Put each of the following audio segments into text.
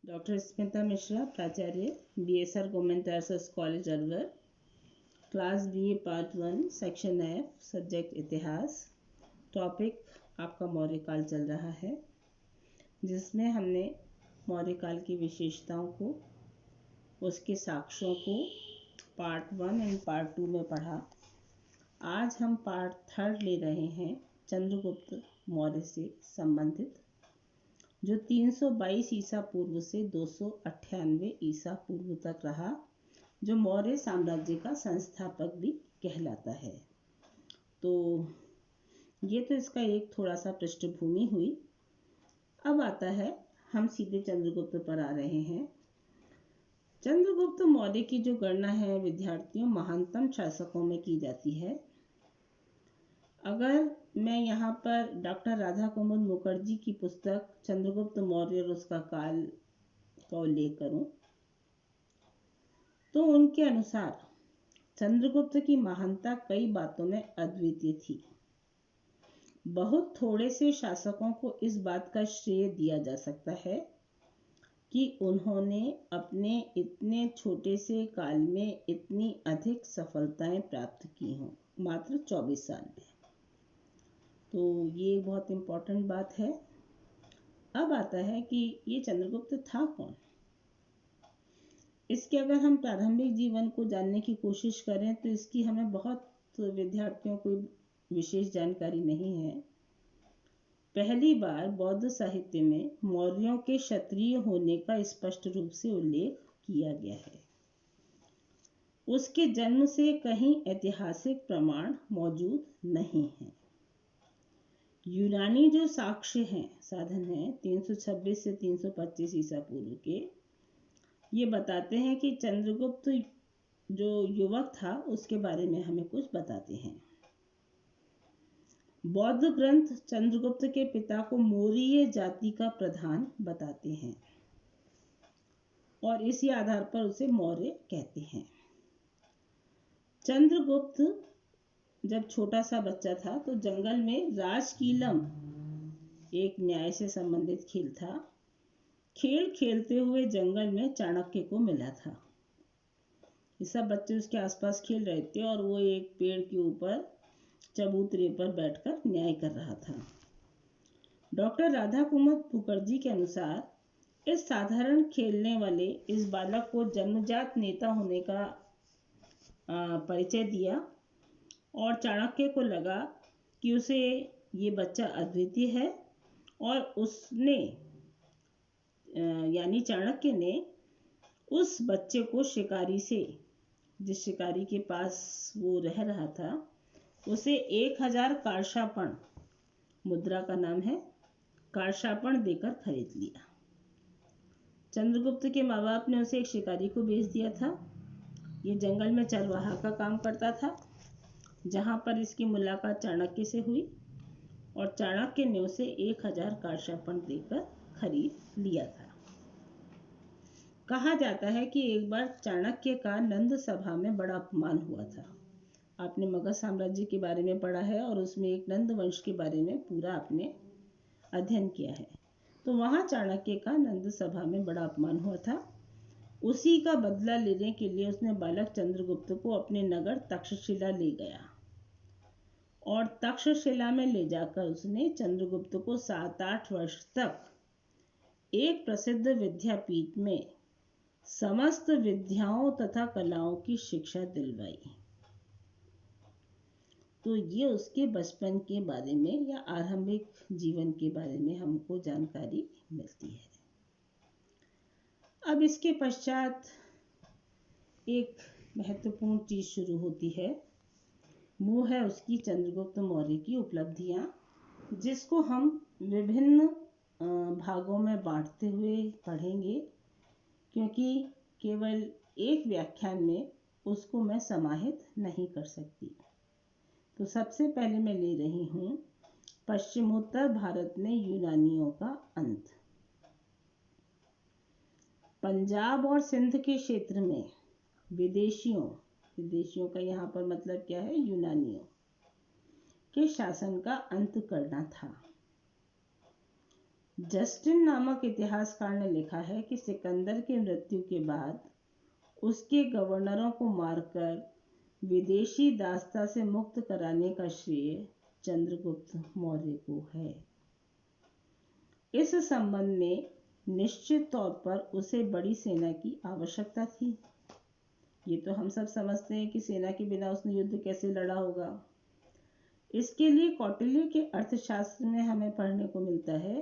Doctor Smita Mishra, प्राचार्य, BSR government arts college Alwar, class BA part 1, section F, subject इतिहास। Topic आपका मौर्य काल चल रहा है, जिसमें हमने मौर्य काल की विशेषताओं को, उसके साक्ष्यों को पार्ट 1 एंड पार्ट 2 में पढ़ा। आज हम पार्ट 3 ले रहे हैं, चंद्रगुप्त मौर्य से संबंधित, जो 322 ईसा पूर्व से 298 ईसा पूर्व तक रहा, जो मौर्य साम्राज्य का संस्थापक भी कहलाता है। तो ये तो इसका एक थोड़ा सा पृष्ठभूमि हुई। अब आता है, हम सीधे चंद्रगुप्त पर आ रहे हैं। चंद्रगुप्त मौर्य की जो गणना है विद्यार्थियों, महानतम शासकों में की जाती है। अगर मैं यहाँ पर डॉक्टर राधा कुमुद मुखर्जी की पुस्तक चंद्रगुप्त मौर्य और उसका काल का उल्लेख करूं, तो उनके अनुसार चंद्रगुप्त की महानता कई बातों में अद्वितीय थी। बहुत थोड़े से शासकों को इस बात का श्रेय दिया जा सकता है कि उन्होंने अपने इतने छोटे से काल में इतनी अधिक सफलताएं प्राप्त की हों, मात्र 24 साल में। तो ये बहुत इम्पोर्टेंट बात है। अब आता है कि ये चंद्रगुप्त था कौन। इसके अगर हम प्रारंभिक जीवन को जानने की कोशिश करें तो इसकी हमें बहुत विद्यार्थियों को विशेष जानकारी नहीं है। पहली बार बौद्ध साहित्य में मौर्यों के क्षत्रिय होने का स्पष्ट रूप से उल्लेख किया गया है। उसके जन्म से कहीं ऐतिहासिक प्रमाण मौजूद नहीं है। यूनानी जो साक्ष्य हैं, साधन हैं 326 से 325 ईसा पूर्व के, ये बताते हैं कि चंद्रगुप्त जो युवक था उसके बारे में हमें कुछ बताते हैं। बौद्ध ग्रंथ चंद्रगुप्त के पिता को मौर्य जाति का प्रधान बताते हैं और इसी आधार पर उसे मौर्य कहते हैं। चंद्रगुप्त जब छोटा सा बच्चा था तो जंगल में राजकीलम एक न्याय से संबंधित खेल था। खेल खेलते हुए जंगल में चाणक्य को मिला था। ये सब बच्चे उसके आसपास खेल रहे थे और वो एक पेड़ के ऊपर चबूतरे पर बैठकर न्याय कर रहा था। डॉक्टर राधा कुमुद मुखर्जी के अनुसार इस साधारण खेलने वाले इस बालक को जन्मजात नेता होने का परिचय दिया और चाणक्य को लगा कि उसे ये बच्चा अद्वितीय है और उसने यानी चाणक्य ने उस बच्चे को शिकारी से, जिस शिकारी के पास वो रह रहा था, उसे 1000 कार्षापण, मुद्रा का नाम है, कार्षापण देकर खरीद लिया। चंद्रगुप्त के माँ बाप ने उसे एक शिकारी को बेच दिया था। ये जंगल में चरवाहा का काम करता था, जहाँ पर इसकी मुलाकात चाणक्य से हुई और चाणक्य ने उसे 1000 कार्षापण देकर खरीद लिया था। कहा जाता है कि एक बार चाणक्य का नंद सभा में बड़ा अपमान हुआ था। आपने मगध साम्राज्य के बारे में पढ़ा है और उसमें एक नंद वंश के बारे में पूरा आपने अध्ययन किया है। तो वहाँ चाणक्य का नंद सभा में बड़ा अपमान हुआ था। उसी का बदला लेने के लिए उसने बालक चंद्रगुप्त को अपने नगर तक्षशिला ले गया और तक्षशिला में ले जाकर उसने चंद्रगुप्त को 7-8 वर्ष तक एक प्रसिद्ध विद्यापीठ में समस्त विद्याओं तथा कलाओं की शिक्षा दिलवाई। तो ये उसके बचपन के बारे में या आरंभिक जीवन के बारे में हमको जानकारी मिलती है। अब इसके पश्चात एक महत्वपूर्ण चीज शुरू होती है, वो है उसकी चंद्रगुप्त मौर्य की उपलब्धियां, जिसको हम विभिन्न भागों में बांटते हुए पढ़ेंगे, क्योंकि केवल एक व्याख्यान में उसको मैं समाहित नहीं कर सकती। तो सबसे पहले मैं ले रही हूँ पश्चिमोत्तर भारत में यूनानियों का अंत। पंजाब और सिंध के क्षेत्र में विदेशियों का यहाँ पर मतलब क्या है, यूनानियों के शासन का अंत करना था। जस्टिन नामक इतिहासकार ने लिखा है कि सिकंदर की मृत्यु के बाद उसके गवर्नरों को मारकर विदेशी दासता से मुक्त कराने का श्रेय चंद्रगुप्त मौर्य को है। इस संबंध में निश्चित तौर पर उसे बड़ी सेना की आवश्यकता थी। ये तो हम सब समझते हैं कि सेना के बिना उसने युद्ध कैसे लड़ा होगा। इसके लिए कौटिल्य के अर्थशास्त्र में हमें पढ़ने को मिलता है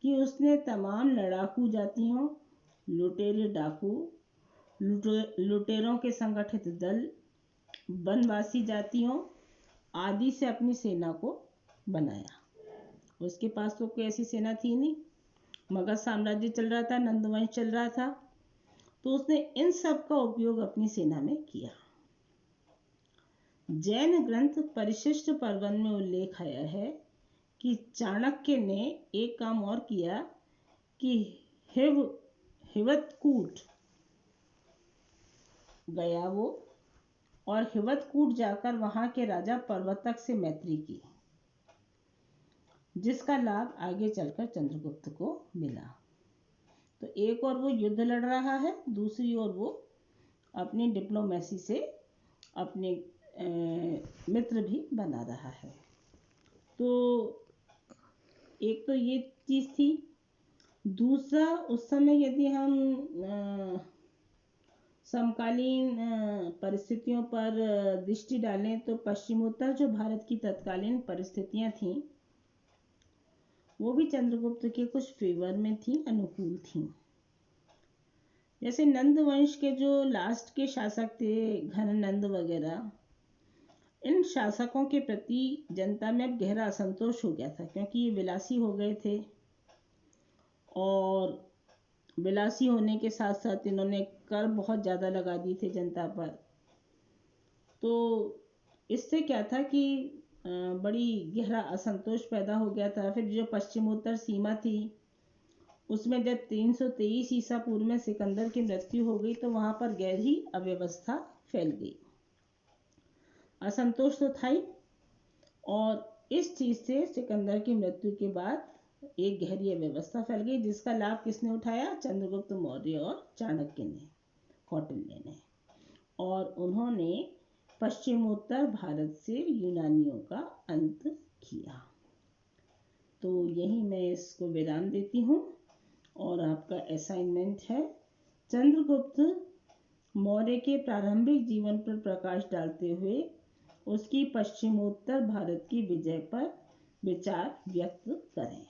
कि उसने तमाम लड़ाकू जातियों, लुटेरे डाकू, लुटेरों के संगठित दल, वनवासी जातियों आदि से अपनी सेना को बनाया। उसके पास तो कोई ऐसी सेना थी नहीं, मगध साम्राज्य चल रहा था, नंदवंश चल रहा था, तो उसने इन सब का उपयोग अपनी सेना में किया। जैन ग्रंथ परिशिष्ट पर्वन में उल्लेख आया है कि चाणक्य ने एक काम और किया कि हिवतकूट गया वो, और हिवतकूट जाकर वहां के राजा प्रवर्तक से मैत्री की, जिसका लाभ आगे चलकर चंद्रगुप्त को मिला। तो एक और वो युद्ध लड़ रहा है, दूसरी ओर वो अपनी डिप्लोमेसी से अपने मित्र भी बना रहा है। तो एक तो ये चीज़ थी। दूसरा, उस समय यदि हम समकालीन परिस्थितियों पर दृष्टि डालें तो पश्चिमोत्तर जो भारत की तत्कालीन परिस्थितियां थीं वो भी चंद्रगुप्त के कुछ फेवर में थी, अनुकूल थीं। जैसे नंद वंश के जो लास्ट के शासक थे, घननंद वगैरह, इन शासकों के प्रति जनता में अब गहरा असंतोष हो गया था, क्योंकि ये विलासी हो गए थे और विलासी होने के साथ साथ इन्होंने कर बहुत ज़्यादा लगा दिए थे जनता पर। तो इससे क्या था कि बड़ी गहरा असंतोष पैदा हो गया था। फिर जो पश्चिमोत्तर सीमा थी उसमें जब 323 ईसा पूर्व में सिकंदर की मृत्यु हो गई तो वहाँ पर गहरी अव्यवस्था फैल गई। असंतोष तो था ही, और इस चीज़ से सिकंदर की मृत्यु के बाद एक गहरी अव्यवस्था फैल गई, जिसका लाभ किसने उठाया? चंद्रगुप्त मौर्य और चाणक्य ने, कौटिल्य ने। और उन्होंने पश्चिमोत्तर भारत से यूनानियों का अंत किया। तो यही मैं इसको विराम देती हूँ और आपका असाइनमेंट है चंद्रगुप्त मौर्य के प्रारंभिक जीवन पर प्रकाश डालते हुए उसकी पश्चिमोत्तर भारत की विजय पर विचार व्यक्त करें।